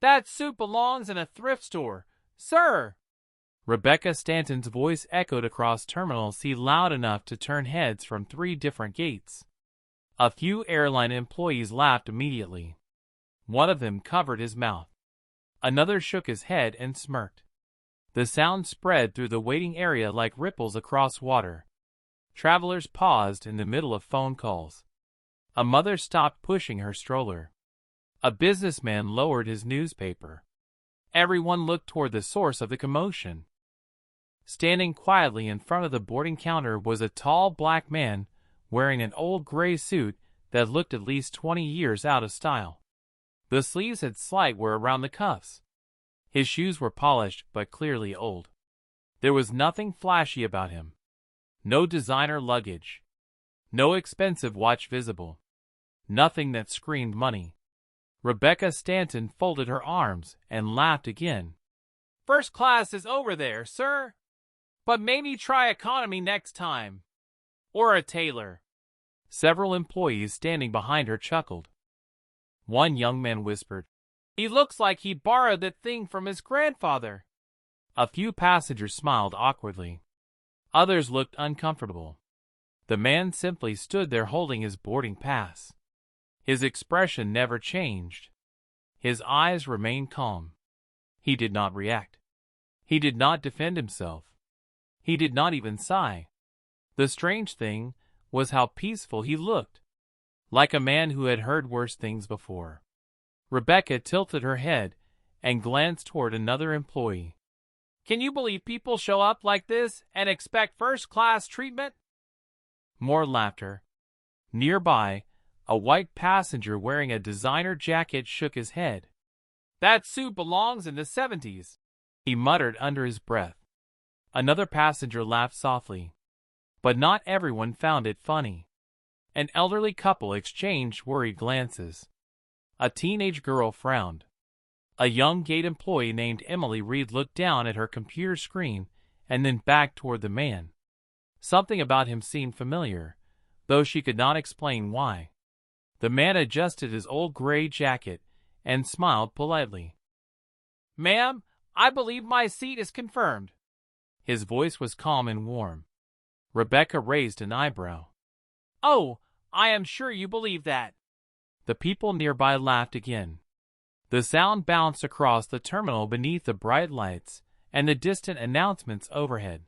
That suit belongs in a thrift store, sir. Rebecca Stanton's voice echoed across Terminal C loud enough to turn heads from 3 different gates. A few airline employees laughed immediately. One of them covered his mouth. Another shook his head and smirked. The sound spread through the waiting area like ripples across water. Travelers paused in the middle of phone calls. A mother stopped pushing her stroller. A businessman lowered his newspaper. Everyone looked toward the source of the commotion. Standing quietly in front of the boarding counter was a tall black man wearing an old gray suit that looked at least 20 years out of style. The sleeves had slight wear around the cuffs. His shoes were polished but clearly old. There was nothing flashy about him. No designer luggage. No expensive watch visible. Nothing that screamed money. Rebecca Stanton folded her arms and laughed again. First class is over there, sir. But maybe try economy next time. Or a tailor. Several employees standing behind her chuckled. One young man whispered, He looks like he borrowed that thing from his grandfather. A few passengers smiled awkwardly. Others looked uncomfortable. The man simply stood there holding his boarding pass. His expression never changed. His eyes remained calm. He did not react. He did not defend himself. He did not even sigh. The strange thing was how peaceful he looked, like a man who had heard worse things before. Rebecca tilted her head and glanced toward another employee. Can you believe people show up like this and expect first-class treatment? More laughter. Nearby, a white passenger wearing a designer jacket shook his head. That suit belongs in the 70s, he muttered under his breath. Another passenger laughed softly. But not everyone found it funny. An elderly couple exchanged worried glances. A teenage girl frowned. A young gate employee named Emily Reed looked down at her computer screen and then back toward the man. Something about him seemed familiar, though she could not explain why. The man adjusted his old gray jacket and smiled politely. Ma'am, I believe my seat is confirmed. His voice was calm and warm. Rebecca raised an eyebrow. Oh, I am sure you believe that. The people nearby laughed again. The sound bounced across the terminal beneath the bright lights and the distant announcements overhead.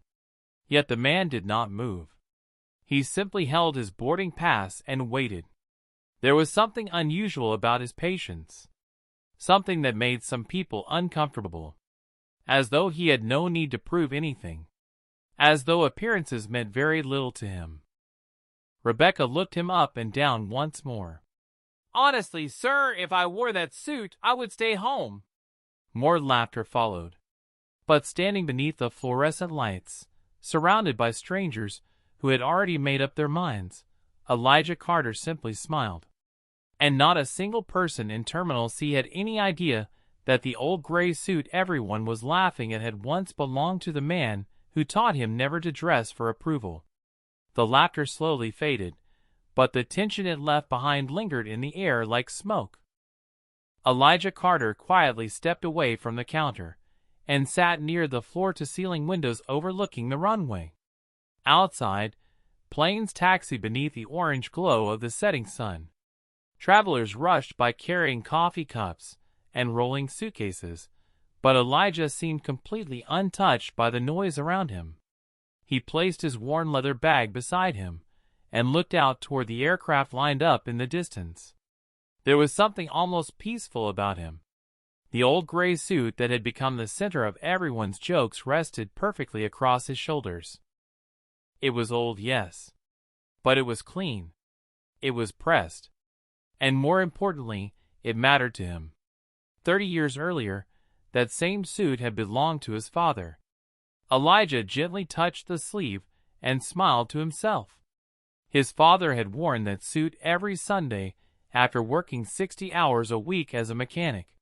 Yet the man did not move. He simply held his boarding pass and waited. There was something unusual about his patience. Something that made some people uncomfortable. As though he had no need to prove anything. As though appearances meant very little to him. Rebecca looked him up and down once more. Honestly, sir, if I wore that suit, I would stay home. More laughter followed. But standing beneath the fluorescent lights, surrounded by strangers who had already made up their minds, Elijah Carter simply smiled. And not a single person in Terminal C had any idea that the old gray suit everyone was laughing at had once belonged to the man who taught him never to dress for approval. The laughter slowly faded, but the tension it left behind lingered in the air like smoke. Elijah Carter quietly stepped away from the counter and sat near the floor-to-ceiling windows overlooking the runway. Outside, planes taxied beneath the orange glow of the setting sun. Travelers rushed by carrying coffee cups and rolling suitcases, but Elijah seemed completely untouched by the noise around him. He placed his worn leather bag beside him and looked out toward the aircraft lined up in the distance. There was something almost peaceful about him. The old gray suit that had become the center of everyone's jokes rested perfectly across his shoulders. It was old, yes, but it was clean. It was pressed. And more importantly, it mattered to him. 30 years earlier, that same suit had belonged to his father. Elijah gently touched the sleeve and smiled to himself. His father had worn that suit every Sunday after working 60 hours a week as a mechanic.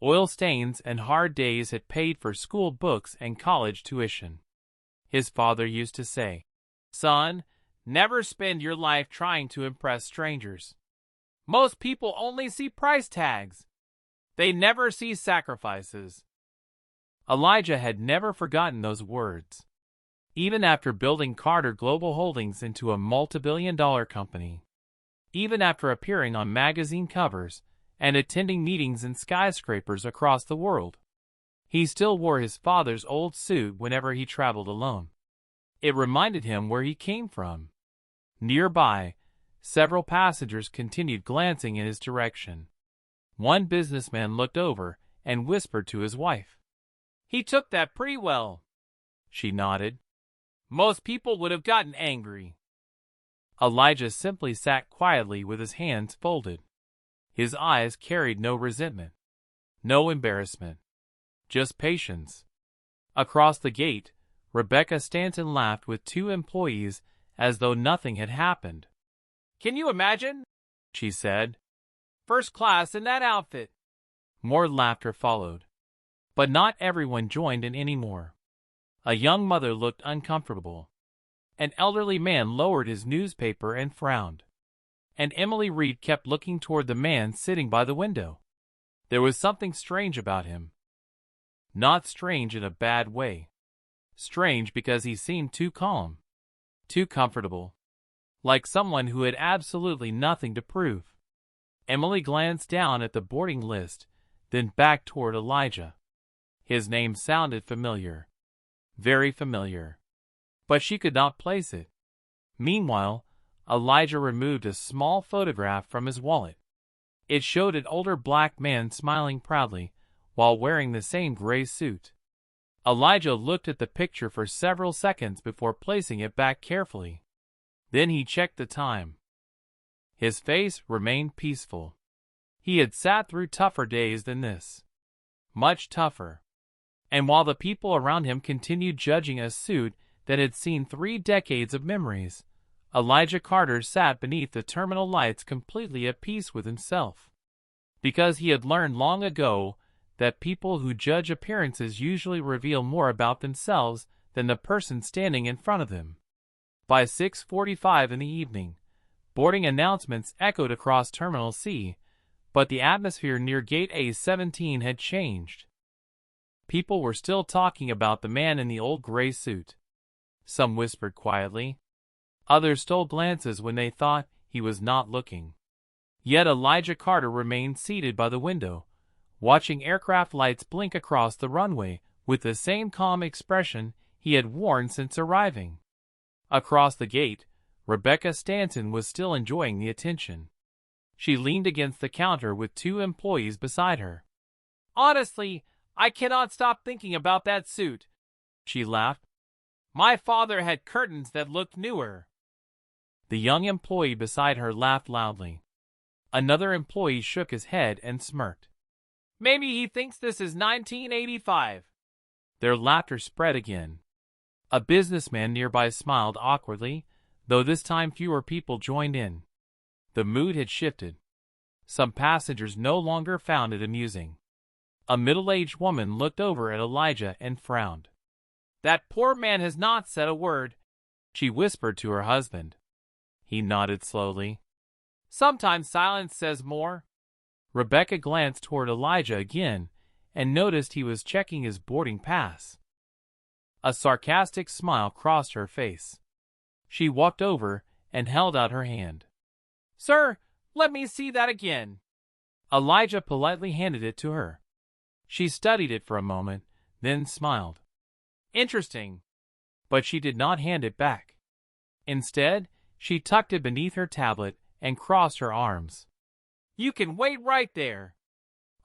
Oil stains and hard days had paid for school books and college tuition. His father used to say, "Son, never spend your life trying to impress strangers. Most people only see price tags." They never see sacrifices. Elijah had never forgotten those words. Even after building Carter Global Holdings into a multi-billion-dollar company. Even after appearing on magazine covers and attending meetings in skyscrapers across the world. He still wore his father's old suit whenever he traveled alone. It reminded him where he came from. Nearby, several passengers continued glancing in his direction. One businessman looked over and whispered to his wife. "He took that pretty well." She nodded. "Most people would have gotten angry." Elijah simply sat quietly with his hands folded. His eyes carried no resentment, no embarrassment, just patience. Across the gate, Rebecca Stanton laughed with two employees as though nothing had happened. "Can you imagine?" she said. "First class in that outfit." More laughter followed. But not everyone joined in anymore. A young mother looked uncomfortable. An elderly man lowered his newspaper and frowned. And Emily Reed kept looking toward the man sitting by the window. There was something strange about him. Not strange in a bad way. Strange because he seemed too calm. Too comfortable. Like someone who had absolutely nothing to prove. Emily glanced down at the boarding list, then back toward Elijah. His name sounded familiar. Very familiar. But she could not place it. Meanwhile, Elijah removed a small photograph from his wallet. It showed an older black man smiling proudly while wearing the same gray suit. Elijah looked at the picture for several seconds before placing it back carefully. Then he checked the time. His face remained peaceful. He had sat through tougher days than this. Much tougher. And while the people around him continued judging a suit that had seen 3 decades of memories, Elijah Carter sat beneath the terminal lights completely at peace with himself. Because he had learned long ago that people who judge appearances usually reveal more about themselves than the person standing in front of them. By 6:45 in the evening, boarding announcements echoed across Terminal C, but the atmosphere near Gate A-17 had changed. People were still talking about the man in the old gray suit. Some whispered quietly. Others stole glances when they thought he was not looking. Yet Elijah Carter remained seated by the window, watching aircraft lights blink across the runway with the same calm expression he had worn since arriving. Across the gate, Rebecca Stanton was still enjoying the attention. She leaned against the counter with 2 employees beside her. "Honestly, I cannot stop thinking about that suit," she laughed. "My father had curtains that looked newer." The young employee beside her laughed loudly. Another employee shook his head and smirked. "Maybe he thinks this is 1985. Their laughter spread again. A businessman nearby smiled awkwardly, though this time fewer people joined in. The mood had shifted. Some passengers no longer found it amusing. A middle-aged woman looked over at Elijah and frowned. "That poor man has not said a word," she whispered to her husband. He nodded slowly. "Sometimes silence says more." Rebecca glanced toward Elijah again and noticed he was checking his boarding pass. A sarcastic smile crossed her face. She walked over and held out her hand. "Sir, let me see that again." Elijah politely handed it to her. She studied it for a moment, then smiled. "Interesting." But she did not hand it back. Instead, she tucked it beneath her tablet and crossed her arms. "You can wait right there."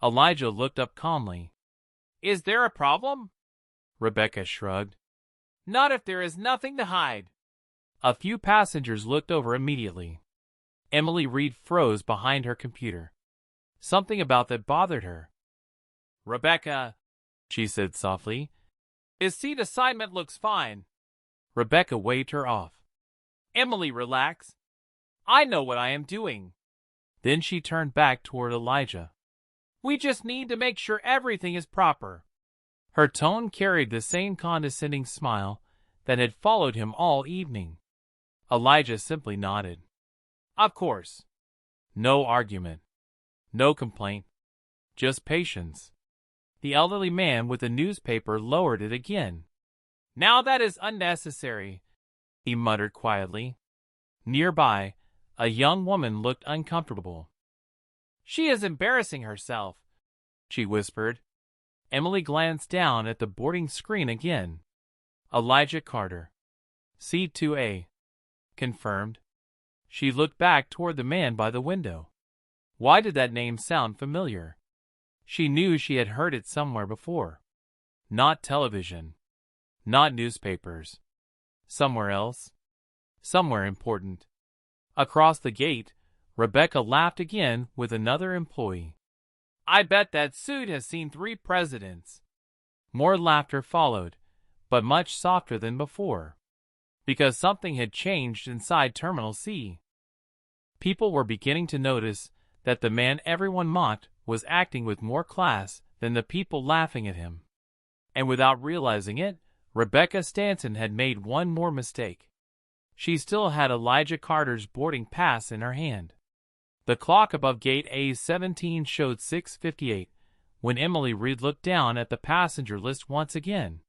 Elijah looked up calmly. "Is there a problem?" Rebecca shrugged. "Not if there is nothing to hide." A few passengers looked over immediately. Emily Reed froze behind her computer. Something about that bothered her. "Rebecca," she said softly, "his seat assignment looks fine." Rebecca waved her off. "Emily, relax. I know what I am doing." Then she turned back toward Elijah. "We just need to make sure everything is proper." Her tone carried the same condescending smile that had followed him all evening. Elijah simply nodded. "Of course." No argument. No complaint. Just patience. The elderly man with the newspaper lowered it again. Now that is unnecessary, he muttered quietly. Nearby, a young woman looked uncomfortable. She is embarrassing herself, she whispered. Emily glanced down at the boarding screen again. Elijah Carter. C2A. Confirmed. She looked back toward the man by the window. Why did that name sound familiar? She knew she had heard it somewhere before. Not television. Not newspapers. Somewhere else. Somewhere important. Across the gate, Rebecca laughed again with another employee. I bet that suit has seen 3 presidents. More laughter followed, but much softer than before. Because something had changed inside Terminal C. People were beginning to notice that the man everyone mocked was acting with more class than the people laughing at him. And without realizing it, Rebecca Stanton had made one more mistake. She still had Elijah Carter's boarding pass in her hand. The clock above gate A17 showed 6:58 when Emily Reed looked down at the passenger list once again.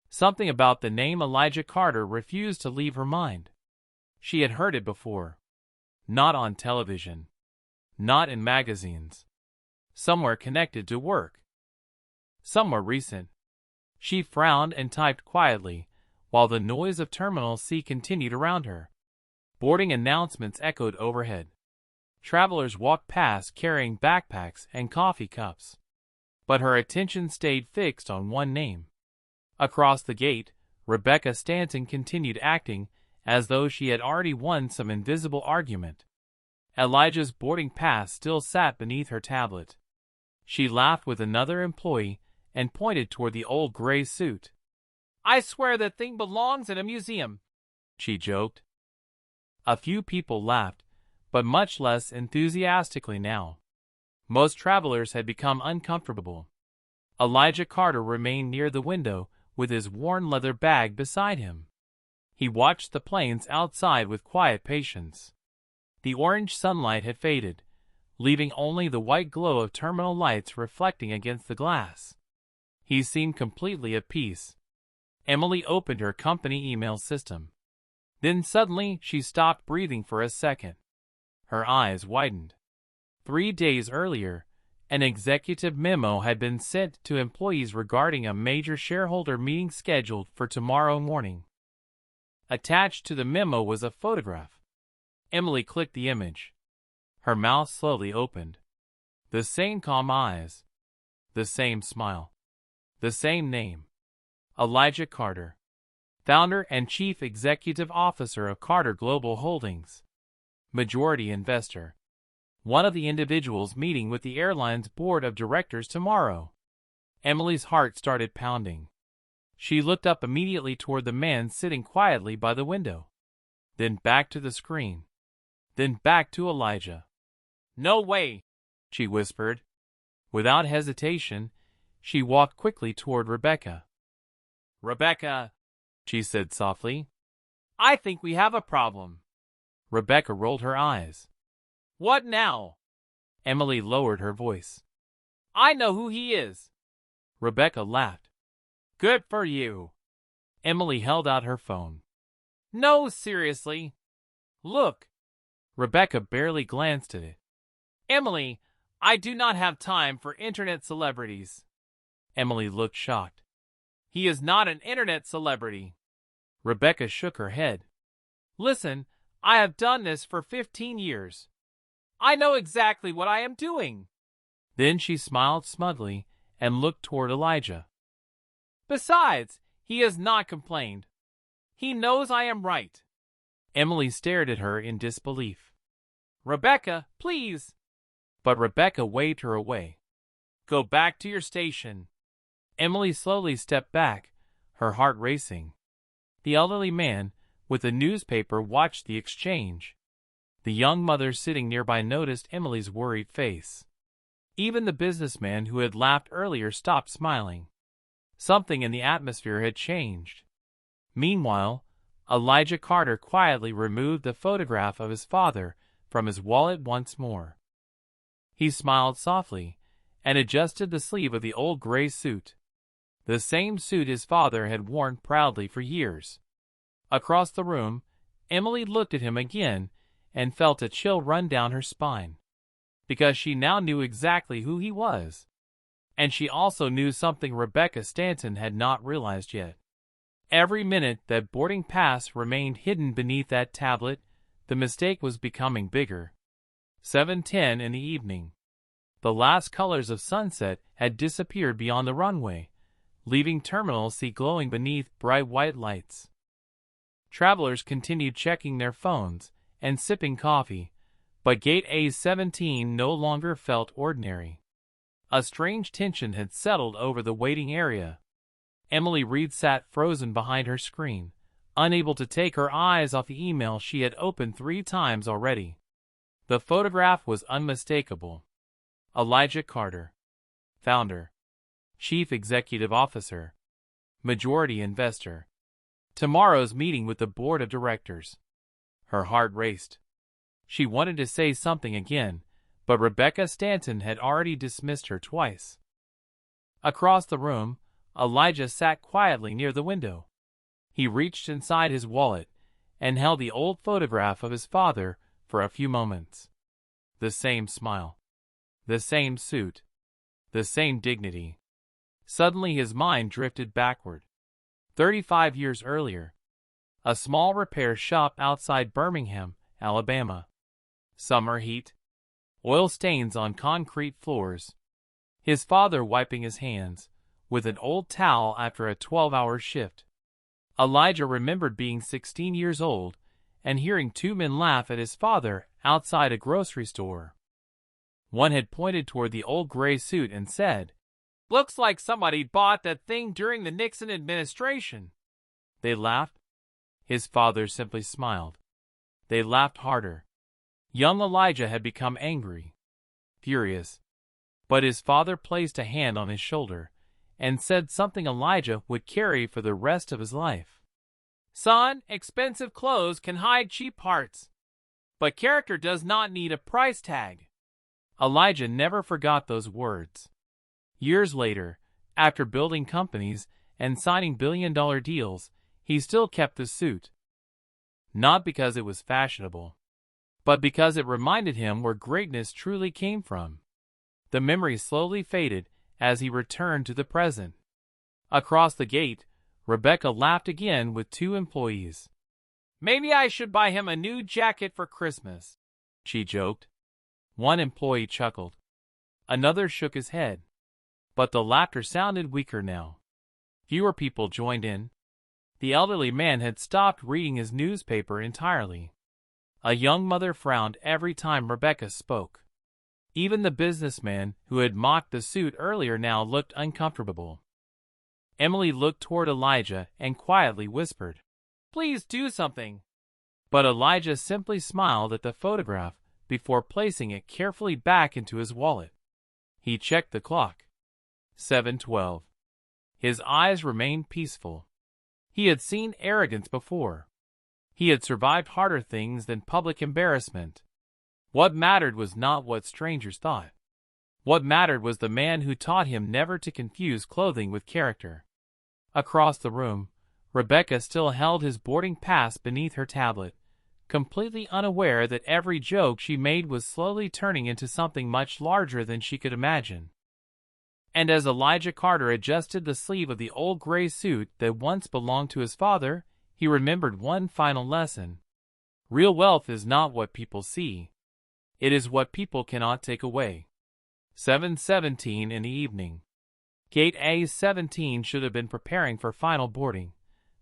Something about the name Elijah Carter refused to leave her mind. She had heard it before. Not on television. Not in magazines. Somewhere connected to work. Somewhere recent. She frowned and typed quietly, while the noise of Terminal C continued around her. Boarding announcements echoed overhead. Travelers walked past carrying backpacks and coffee cups. But her attention stayed fixed on one name. Across the gate, Rebecca Stanton continued acting as though she had already won some invisible argument. Elijah's boarding pass still sat beneath her tablet. She laughed with another employee and pointed toward the old gray suit. I swear that thing belongs in a museum, she joked. A few people laughed, but much less enthusiastically now. Most travelers had become uncomfortable. Elijah Carter remained near the window with his worn leather bag beside him. He watched the planes outside with quiet patience. The orange sunlight had faded, leaving only the white glow of terminal lights reflecting against the glass. He seemed completely at peace. Emily opened her company email system. Then suddenly she stopped breathing for a second. Her eyes widened. 3 days earlier, an executive memo had been sent to employees regarding a major shareholder meeting scheduled for tomorrow morning. Attached to the memo was a photograph. Emily clicked the image. Her mouth slowly opened. The same calm eyes. The same smile. The same name. Elijah Carter, founder and chief executive officer of Carter Global Holdings. Majority investor. One of the individuals meeting with the airline's board of directors tomorrow. Emily's heart started pounding. She looked up immediately toward the man sitting quietly by the window. Then back to the screen. Then back to Elijah. No way, she whispered. Without hesitation, she walked quickly toward Rebecca. Rebecca, she said softly. I think we have a problem. Rebecca rolled her eyes. What now? Emily lowered her voice. I know who he is. Rebecca laughed. Good for you. Emily held out her phone. No, seriously. Look. Rebecca barely glanced at it. Emily, I do not have time for internet celebrities. Emily looked shocked. He is not an internet celebrity. Rebecca shook her head. Listen, I have done this for 15 years. I know exactly what I am doing. Then she smiled smugly and looked toward Elijah. Besides, he has not complained. He knows I am right. Emily stared at her in disbelief. Rebecca, please. But Rebecca waved her away. Go back to your station. Emily slowly stepped back, her heart racing. The elderly man, with the newspaper, watched the exchange. The young mother sitting nearby noticed Emily's worried face. Even the businessman who had laughed earlier stopped smiling. Something in the atmosphere had changed. Meanwhile, Elijah Carter quietly removed the photograph of his father from his wallet once more. He smiled softly, and adjusted the sleeve of the old gray suit. The same suit his father had worn proudly for years. Across the room, Emily looked at him again and felt a chill run down her spine. Because she now knew exactly who he was. And she also knew something Rebecca Stanton had not realized yet. Every minute that boarding pass remained hidden beneath that tablet, the mistake was becoming bigger. 7:10 in the evening. The last colors of sunset had disappeared beyond the runway, leaving Terminal C glowing beneath bright white lights. Travelers continued checking their phones and sipping coffee, but Gate A-17 no longer felt ordinary. A strange tension had settled over the waiting area. Emily Reed sat frozen behind her screen, unable to take her eyes off the email she had opened 3 times already. The photograph was unmistakable. Elijah Carter, founder, chief executive officer, majority investor. Tomorrow's meeting with the board of directors. Her heart raced. She wanted to say something again, but Rebecca Stanton had already dismissed her twice. Across the room, Elijah sat quietly near the window. He reached inside his wallet and held the old photograph of his father for a few moments. The same smile. The same suit. The same dignity. Suddenly his mind drifted backward. 35 years earlier. A small repair shop outside Birmingham, Alabama. Summer heat. Oil stains on concrete floors. His father wiping his hands with an old towel after a 12-hour shift. Elijah remembered being 16 years old and hearing 2 men laugh at his father outside a grocery store. One had pointed toward the old gray suit and said, "Looks like somebody bought that thing during the Nixon administration." They laughed. His father simply smiled. They laughed harder. Young Elijah had become angry, furious. But his father placed a hand on his shoulder and said something Elijah would carry for the rest of his life. "Son, expensive clothes can hide cheap hearts. But character does not need a price tag." Elijah never forgot those words. Years later, after building companies and signing billion-dollar deals, he still kept the suit. Not because it was fashionable, but because it reminded him where greatness truly came from. The memory slowly faded as he returned to the present. Across the gate, Rebecca laughed again with 2 employees. "Maybe I should buy him a new jacket for Christmas," she joked. One employee chuckled. Another shook his head. But the laughter sounded weaker now. Fewer people joined in. The elderly man had stopped reading his newspaper entirely. A young mother frowned every time Rebecca spoke. Even the businessman who had mocked the suit earlier now looked uncomfortable. Emily looked toward Elijah and quietly whispered, "Please do something." But Elijah simply smiled at the photograph before placing it carefully back into his wallet. He checked the clock. 7:12. His eyes remained peaceful. He had seen arrogance before. He had survived harder things than public embarrassment. What mattered was not what strangers thought. What mattered was the man who taught him never to confuse clothing with character. Across the room, Rebecca still held his boarding pass beneath her tablet, completely unaware that every joke she made was slowly turning into something much larger than she could imagine. And as Elijah Carter adjusted the sleeve of the old gray suit that once belonged to his father, he remembered one final lesson. Real wealth is not what people see. It is what people cannot take away. 7:17 in the evening. Gate A-17 should have been preparing for final boarding,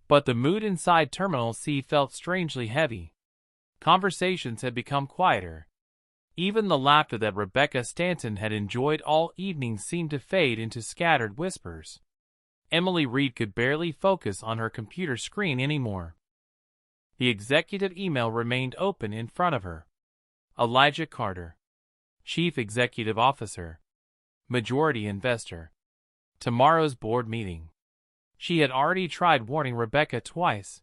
but the mood inside Terminal C felt strangely heavy. Conversations had become quieter. Even the laughter that Rebecca Stanton had enjoyed all evening seemed to fade into scattered whispers. Emily Reed could barely focus on her computer screen anymore. The executive email remained open in front of her. Elijah Carter, Chief Executive Officer, Majority Investor. Tomorrow's board meeting. She had already tried warning Rebecca twice,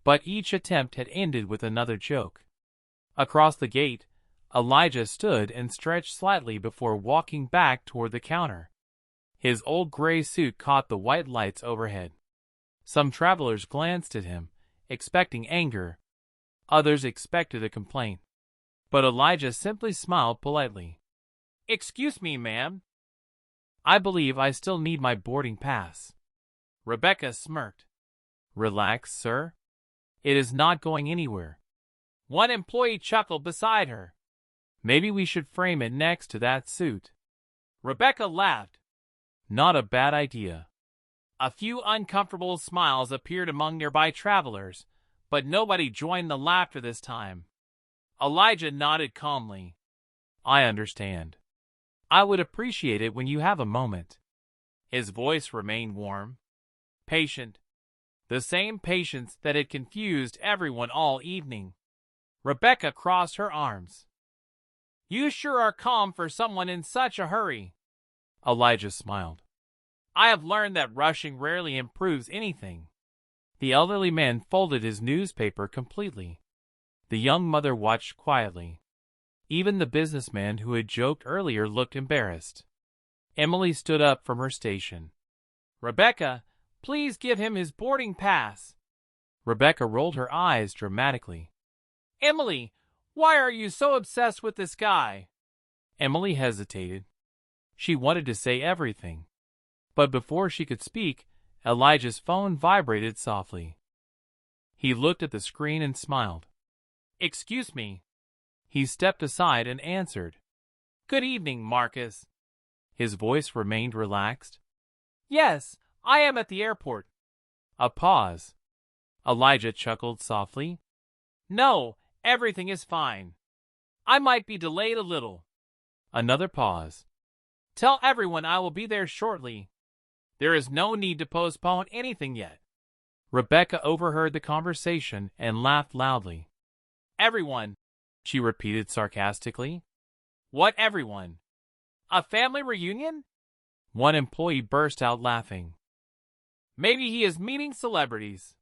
but each attempt had ended with another joke. Across the gate, Elijah stood and stretched slightly before walking back toward the counter. His old gray suit caught the white lights overhead. Some travelers glanced at him, expecting anger. Others expected a complaint. But Elijah simply smiled politely. "Excuse me, ma'am. I believe I still need my boarding pass." Rebecca smirked. "Relax, sir. It is not going anywhere." One employee chuckled beside her. "Maybe we should frame it next to that suit." Rebecca laughed. "Not a bad idea." A few uncomfortable smiles appeared among nearby travelers, but nobody joined the laughter this time. Elijah nodded calmly. "I understand. I would appreciate it when you have a moment." His voice remained warm, patient, the same patience that had confused everyone all evening. Rebecca crossed her arms. "You sure are calm for someone in such a hurry." Elijah smiled. "I have learned that rushing rarely improves anything." The elderly man folded his newspaper completely. The young mother watched quietly. Even the businessman who had joked earlier looked embarrassed. Emily stood up from her station. "Rebecca, please give him his boarding pass." Rebecca rolled her eyes dramatically. "Emily, why are you so obsessed with this guy?" Emily hesitated. She wanted to say everything. But before she could speak, Elijah's phone vibrated softly. He looked at the screen and smiled. "Excuse me." He stepped aside and answered. "Good evening, Marcus." His voice remained relaxed. "Yes, I am at the airport." A pause. Elijah chuckled softly. "No, everything is fine. I might be delayed a little." Another pause. "Tell everyone I will be there shortly. There is no need to postpone anything yet." Rebecca overheard the conversation and laughed loudly. "Everyone," she repeated sarcastically. "What everyone? A family reunion?" One employee burst out laughing. "Maybe he is meeting celebrities."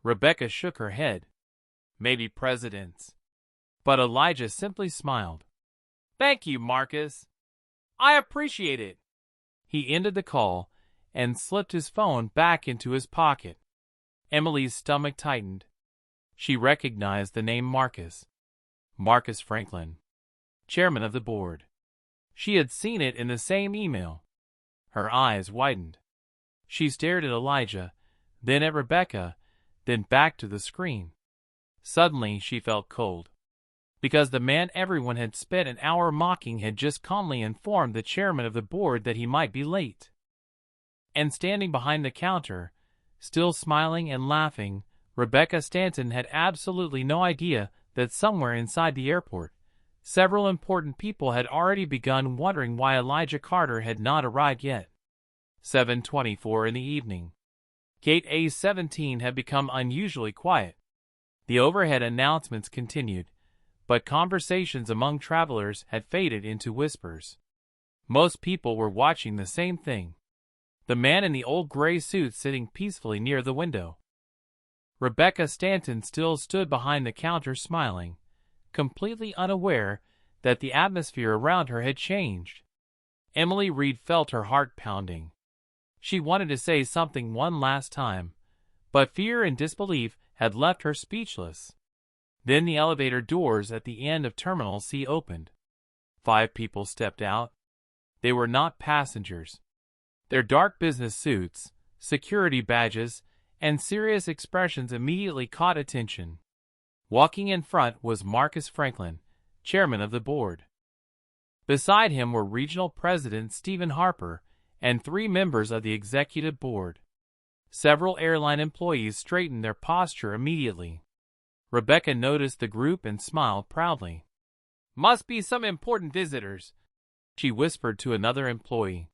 Rebecca shook her head. "Maybe presidents." But Elijah simply smiled. "Thank you, Marcus. I appreciate it." He ended the call and slipped his phone back into his pocket. Emily's stomach tightened. She recognized the name Marcus. Marcus Franklin, chairman of the board. She had seen it in the same email. Her eyes widened. She stared at Elijah, then at Rebecca, then back to the screen. Suddenly she felt cold. Because the man everyone had spent an hour mocking had just calmly informed the chairman of the board that he might be late. And standing behind the counter, still smiling and laughing, Rebecca Stanton had absolutely no idea that somewhere inside the airport, several important people had already begun wondering why Elijah Carter had not arrived yet. 7:24 in the evening. Gate A-17 had become unusually quiet. The overhead announcements continued, but conversations among travelers had faded into whispers. Most people were watching the same thing. The man in the old gray suit sitting peacefully near the window. Rebecca Stanton still stood behind the counter smiling, completely unaware that the atmosphere around her had changed. Emily Reed felt her heart pounding. She wanted to say something one last time, but fear and disbelief had left her speechless. Then the elevator doors at the end of Terminal C opened. 5 people stepped out. They were not passengers. Their dark business suits, security badges, and serious expressions immediately caught attention. Walking in front was Marcus Franklin, chairman of the board. Beside him were Regional President Stephen Harper and 3 members of the executive board. Several airline employees straightened their posture immediately. Rebecca noticed the group and smiled proudly. "Must be some important visitors," she whispered to another employee.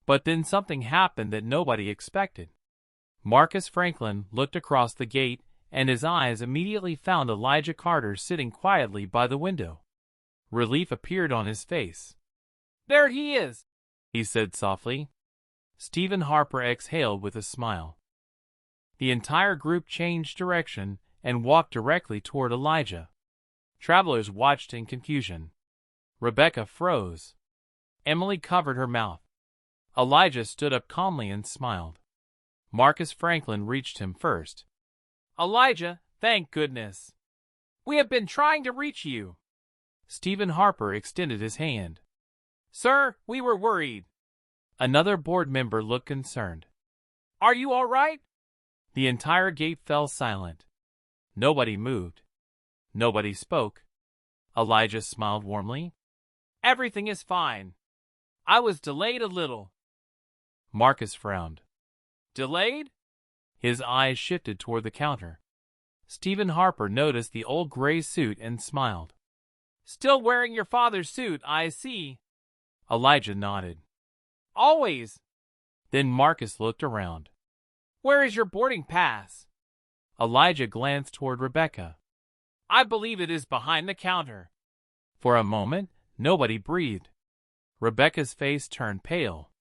But then something happened that nobody expected. Marcus Franklin looked across the gate, and his eyes immediately found Elijah Carter sitting quietly by the window. Relief appeared on his face. "There he is," he said softly. Stephen Harper exhaled with a smile. The entire group changed direction and walked directly toward Elijah. Travelers watched in confusion. Rebecca froze. Emily covered her mouth. Elijah stood up calmly and smiled. Marcus Franklin reached him first. Elijah, thank goodness. We have been trying to reach you. Stephen Harper extended his hand. Sir, we were worried. Another board member looked concerned. Are you all right? The entire gate fell silent. Nobody moved. Nobody spoke. Elijah smiled warmly. Everything is fine. I was delayed a little. Marcus frowned. Delayed? His eyes shifted toward the counter. Stephen Harper noticed the old gray suit and smiled. Still wearing your father's suit, I see. Elijah nodded. Always. Then Marcus looked around. Where is your boarding pass? Elijah glanced toward Rebecca. I believe it is behind the counter. For a moment, nobody breathed. Rebecca's face turned pale.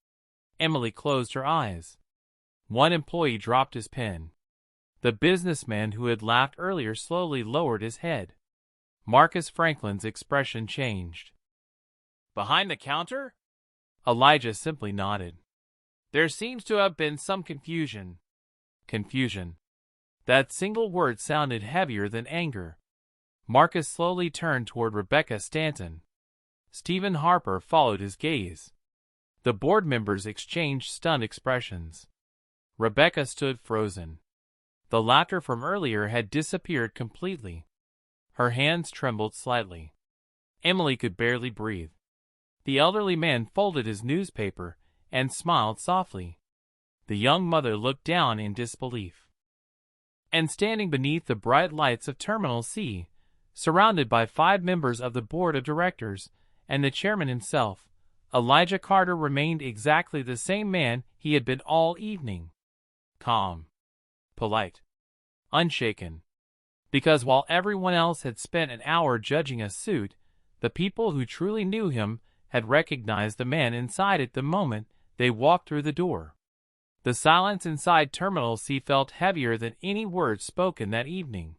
Emily closed her eyes. One employee dropped his pen. The businessman who had laughed earlier slowly lowered his head. Marcus Franklin's expression changed. Behind the counter? Elijah simply nodded. There seems to have been some confusion. Confusion. That single word sounded heavier than anger. Marcus slowly turned toward Rebecca Stanton. Stephen Harper followed his gaze. The board members exchanged stunned expressions. Rebecca stood frozen. The laughter from earlier had disappeared completely. Her hands trembled slightly. Emily could barely breathe. The elderly man folded his newspaper and smiled softly. The young mother looked down in disbelief. And standing beneath the bright lights of Terminal C, surrounded by 5 members of the board of directors and the chairman himself, Elijah Carter remained exactly the same man he had been all evening. Calm. Polite. Unshaken. Because while everyone else had spent an hour judging a suit, the people who truly knew him had recognized the man inside it the moment they walked through the door. The silence inside Terminal C felt heavier than any words spoken that evening.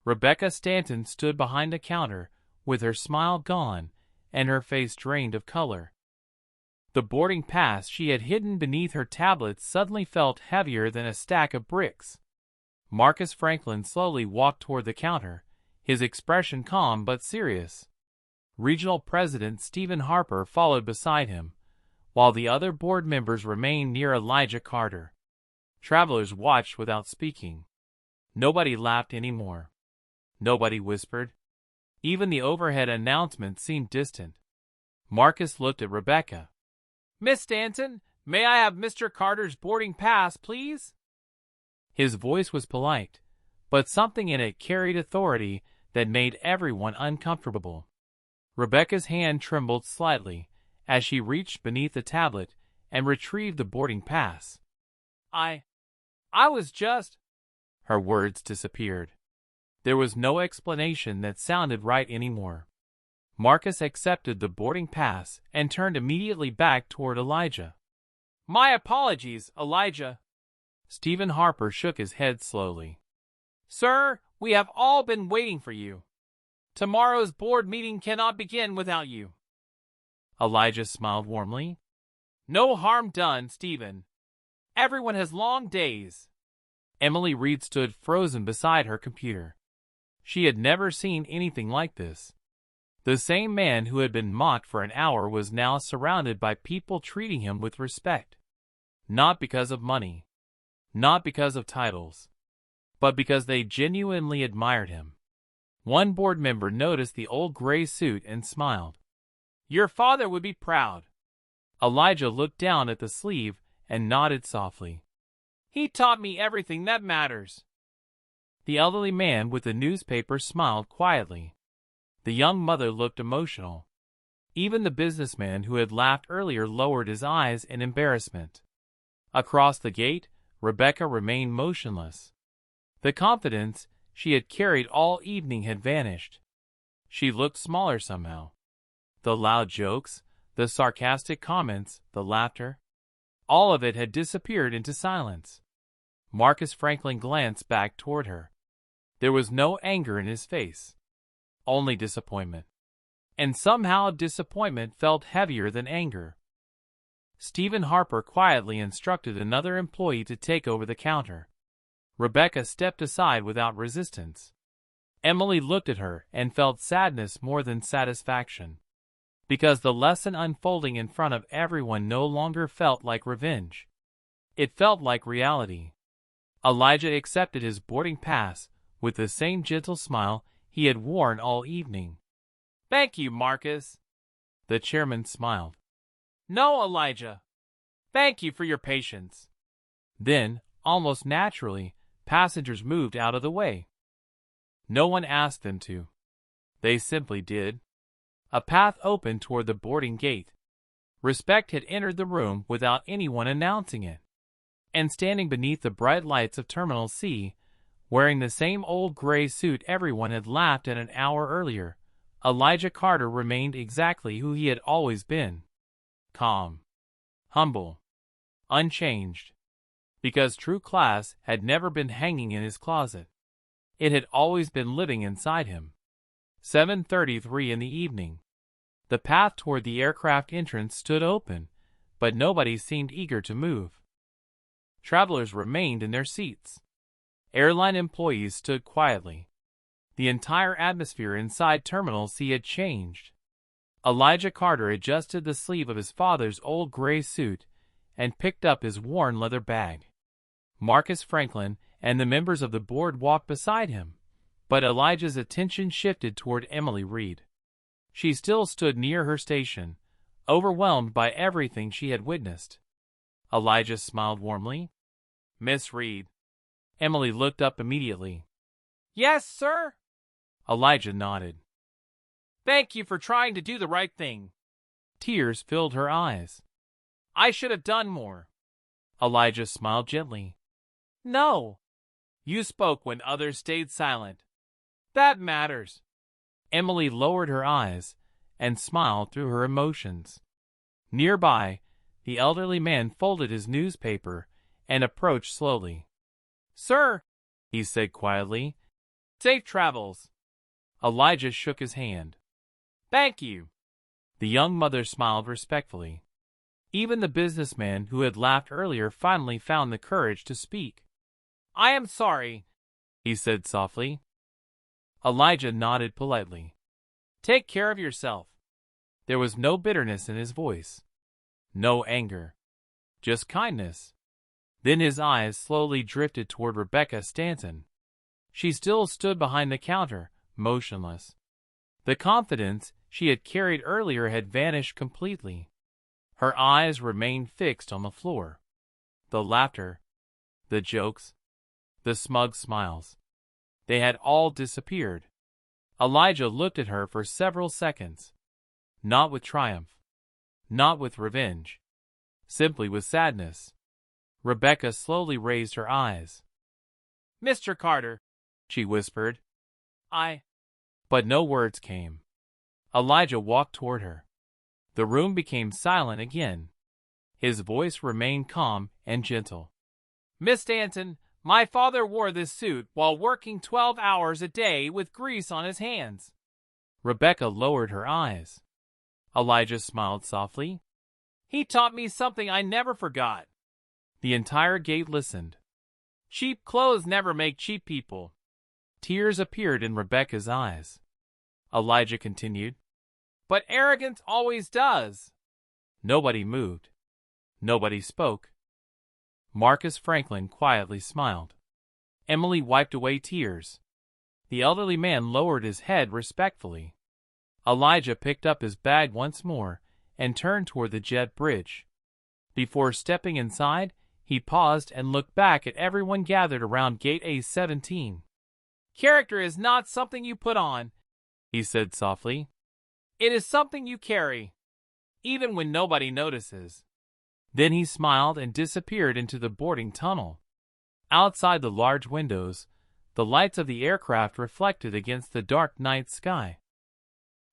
Rebecca Stanton stood behind the counter, with her smile gone and her face drained of color. The boarding pass she had hidden beneath her tablet suddenly felt heavier than a stack of bricks. Marcus Franklin slowly walked toward the counter, his expression calm but serious. Regional President Stephen Harper followed beside him, while the other board members remained near Elijah Carter. Travelers watched without speaking. Nobody laughed anymore. Nobody whispered. Even the overhead announcement seemed distant. Marcus looked at Rebecca. Miss Stanton, may I have Mr. Carter's boarding pass, please? His voice was polite, but something in it carried authority that made everyone uncomfortable. Rebecca's hand trembled slightly as she reached beneath the tablet and retrieved the boarding pass. I was just... Her words disappeared. There was no explanation that sounded right anymore. Marcus accepted the boarding pass and turned immediately back toward Elijah. My apologies, Elijah. Stephen Harper shook his head slowly. Sir, we have all been waiting for you. Tomorrow's board meeting cannot begin without you. Elijah smiled warmly. No harm done, Stephen. Everyone has long days. Emily Reed stood frozen beside her computer. She had never seen anything like this. The same man who had been mocked for an hour was now surrounded by people treating him with respect. Not because of money. Not because of titles. But because they genuinely admired him. One board member noticed the old gray suit and smiled. Your father would be proud. Elijah looked down at the sleeve and nodded softly. He taught me everything that matters. The elderly man with the newspaper smiled quietly. The young mother looked emotional. Even the businessman who had laughed earlier lowered his eyes in embarrassment. Across the gate, Rebecca remained motionless. The confidence she had carried all evening had vanished. She looked smaller somehow. The loud jokes, the sarcastic comments, the laughter, all of it had disappeared into silence. Marcus Franklin glanced back toward her. There was no anger in his face. only disappointment. And somehow disappointment felt heavier than anger. Stephen Harper quietly instructed another employee to take over the counter. Rebecca stepped aside without resistance. Emily looked at her and felt sadness more than satisfaction. Because the lesson unfolding in front of everyone no longer felt like revenge. It felt like reality. Elijah accepted his boarding pass with the same gentle smile he had worn all evening. "Thank you, Marcus." The chairman smiled. "No, Elijah. Thank you for your patience." Then, almost naturally, passengers moved out of the way. No one asked them to. They simply did. A path opened toward the boarding gate. Respect had entered the room without anyone announcing it. And standing beneath the bright lights of Terminal C, wearing the same old gray suit everyone had laughed at an hour earlier, Elijah Carter remained exactly who he had always been. Calm. Humble. Unchanged. Because true class had never been hanging in his closet. It had always been living inside him. 7:33 in the evening. The path toward the aircraft entrance stood open, but nobody seemed eager to move. Travelers remained in their seats. Airline employees stood quietly. The entire atmosphere inside Terminal C had changed. Elijah Carter adjusted the sleeve of his father's old gray suit and picked up his worn leather bag. Marcus Franklin and the members of the board walked beside him, but Elijah's attention shifted toward Emily Reed. She still stood near her station, overwhelmed by everything she had witnessed. Elijah smiled warmly. "Miss Reed." Emily looked up immediately. "Yes, sir." Elijah nodded. "Thank you for trying to do the right thing." Tears filled her eyes. "I should have done more." Elijah smiled gently. "No. You spoke when others stayed silent. That matters." Emily lowered her eyes and smiled through her emotions. Nearby, the elderly man folded his newspaper and approached slowly. "Sir," he said quietly, "safe travels." Elijah shook his hand. "Thank you." The young mother smiled respectfully. Even the businessman who had laughed earlier finally found the courage to speak. "I am sorry," he said softly. Elijah nodded politely. "Take care of yourself." There was no bitterness in his voice. No anger. Just kindness. Then his eyes slowly drifted toward Rebecca Stanton. She still stood behind the counter, motionless. The confidence she had carried earlier had vanished completely. Her eyes remained fixed on the floor. The laughter, the jokes, the smug smiles. They had all disappeared. Elijah looked at her for several seconds. Not with triumph. Not with revenge. Simply with sadness. Rebecca slowly raised her eyes. "Mr. Carter," she whispered. But no words came. Elijah walked toward her. The room became silent again. His voice remained calm and gentle. "Miss Stanton, my father wore this suit while working 12 hours a day with grease on his hands." Rebecca lowered her eyes. Elijah smiled softly. "He taught me something I never forgot." The entire gate listened. "Cheap clothes never make cheap people." Tears appeared in Rebecca's eyes. Elijah continued. "But arrogance always does." Nobody moved. Nobody spoke. Marcus Franklin quietly smiled. Emily wiped away tears. The elderly man lowered his head respectfully. Elijah picked up his bag once more and turned toward the jet bridge. Before stepping inside, he paused and looked back at everyone gathered around gate A-17. "Character is not something you put on," he said softly. "It is something you carry, even when nobody notices." Then he smiled and disappeared into the boarding tunnel. Outside the large windows, the lights of the aircraft reflected against the dark night sky.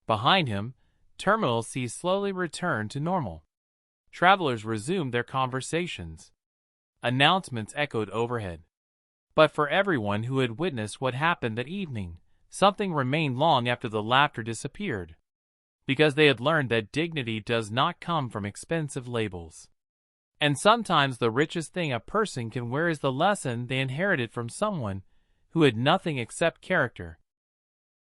Behind him, Terminal C slowly returned to normal. Travelers resumed their conversations. Announcements echoed overhead. But for everyone who had witnessed what happened that evening, something remained long after the laughter disappeared, because they had learned that dignity does not come from expensive labels. And sometimes the richest thing a person can wear is the lesson they inherited from someone who had nothing except character,